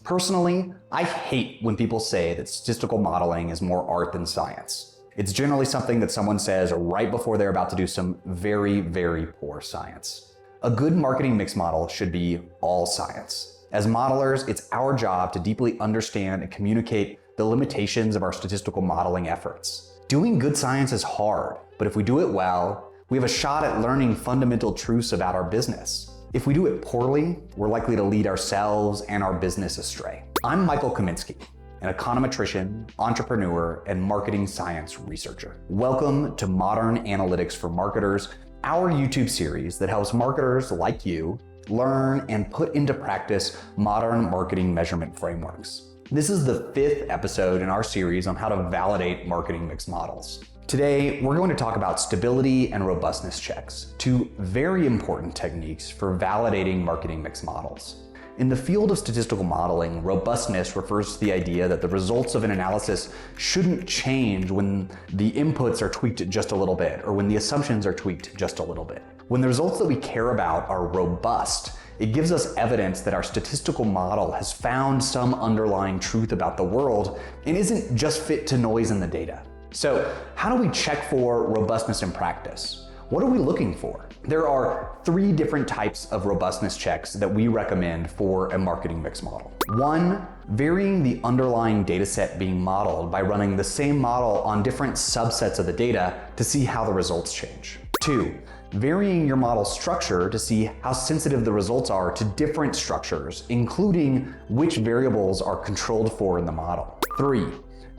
Personally, I hate when people say that statistical modeling is more art than science. It's generally something that someone says right before they're about to do some very, very poor science. A good marketing mix model should be all science. As modelers, it's our job to deeply understand and communicate the limitations of our statistical modeling efforts. Doing good science is hard, but if we do it well, we have a shot at learning fundamental truths about our business. If we do it poorly, we're likely to lead ourselves and our business astray. I'm Michael Kaminsky, an econometrician, entrepreneur, and marketing science researcher. Welcome to Modern Analytics for Marketers, our YouTube series that helps marketers like you learn and put into practice modern marketing measurement frameworks. This is the 5th episode in our series on how to validate marketing mix models. Today, we're going to talk about stability and robustness checks, two very important techniques for validating marketing mix models. In the field of statistical modeling, robustness refers to the idea that the results of an analysis shouldn't change when the inputs are tweaked just a little bit, or when the assumptions are tweaked just a little bit. When the results that we care about are robust, it gives us evidence that our statistical model has found some underlying truth about the world and isn't just fit to noise in the data. So, how do we check for robustness in practice? What are we looking for? There are 3 different types of robustness checks that we recommend for a marketing mix model. 1, varying the underlying data set being modeled by running the same model on different subsets of the data to see how the results change. 2, varying your model structure to see how sensitive the results are to different structures, including which variables are controlled for in the model. 3,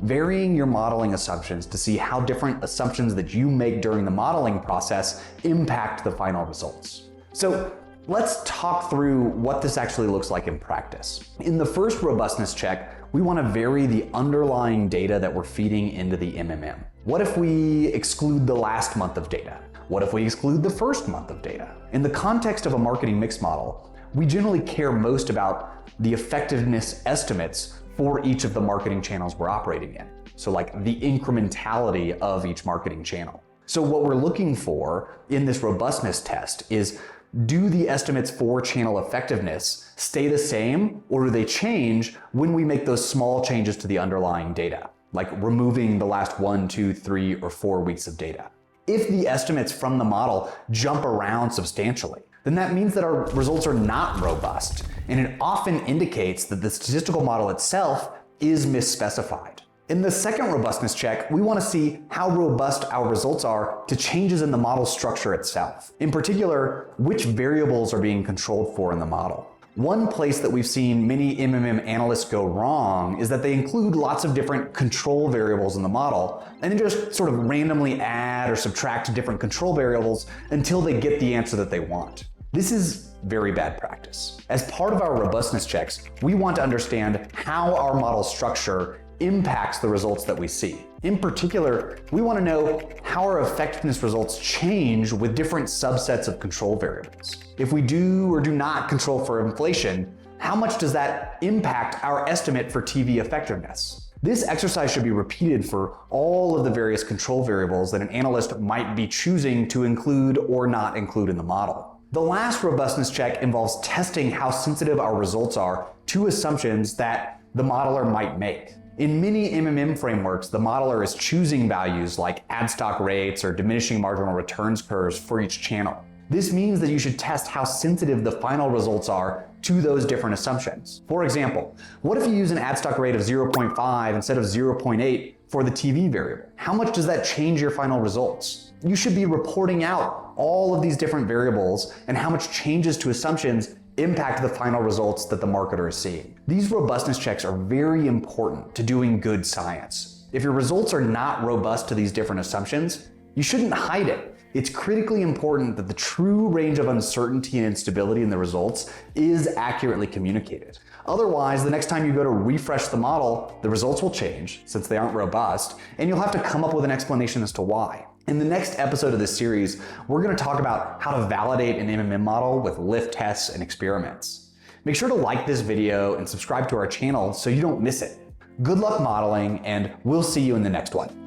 varying your modeling assumptions to see how different assumptions that you make during the modeling process impact the final results. So let's talk through what this actually looks like in practice. In the first robustness check, we want to vary the underlying data that we're feeding into the MMM. What if we exclude the last month of data? What if we exclude the first month of data? In the context of a marketing mix model, we generally care most about the effectiveness estimates for each of the marketing channels we're operating in. So like the incrementality of each marketing channel. So what we're looking for in this robustness test is, do the estimates for channel effectiveness stay the same, or do they change when we make those small changes to the underlying data, like removing the last 1, 2, 3, or 4 weeks of data? If the estimates from the model jump around substantially, then that means that our results are not robust, and it often indicates that the statistical model itself is misspecified. In the second robustness check, we want to see how robust our results are to changes in the model structure itself. In particular, which variables are being controlled for in the model. One place that we've seen many MMM analysts go wrong is that they include lots of different control variables in the model and then just sort of randomly add or subtract different control variables until they get the answer that they want. This is very bad practice. As part of our robustness checks, we want to understand how our model structure impacts the results that we see. In particular, we want to know how our effectiveness results change with different subsets of control variables. If we do or do not control for inflation, how much does that impact our estimate for TV effectiveness? This exercise should be repeated for all of the various control variables that an analyst might be choosing to include or not include in the model. The last robustness check involves testing how sensitive our results are to assumptions that the modeler might make. In many MMM frameworks, the modeler is choosing values like ad stock rates or diminishing marginal returns curves for each channel. This means that you should test how sensitive the final results are to those different assumptions. For example, what if you use an ad stock rate of 0.5 instead of 0.8 for the TV variable? How much does that change your final results? You should be reporting out all of these different variables and how much changes to assumptions impact the final results that the marketer is seeing. These robustness checks are very important to doing good science. If your results are not robust to these different assumptions, you shouldn't hide it. It's critically important that the true range of uncertainty and instability in the results is accurately communicated. Otherwise, the next time you go to refresh the model, the results will change since they aren't robust, and you'll have to come up with an explanation as to why. In the next episode of this series, we're going to talk about how to validate an MMM model with lift tests and experiments. Make sure to like this video and subscribe to our channel so you don't miss it. Good luck modeling, and we'll see you in the next one.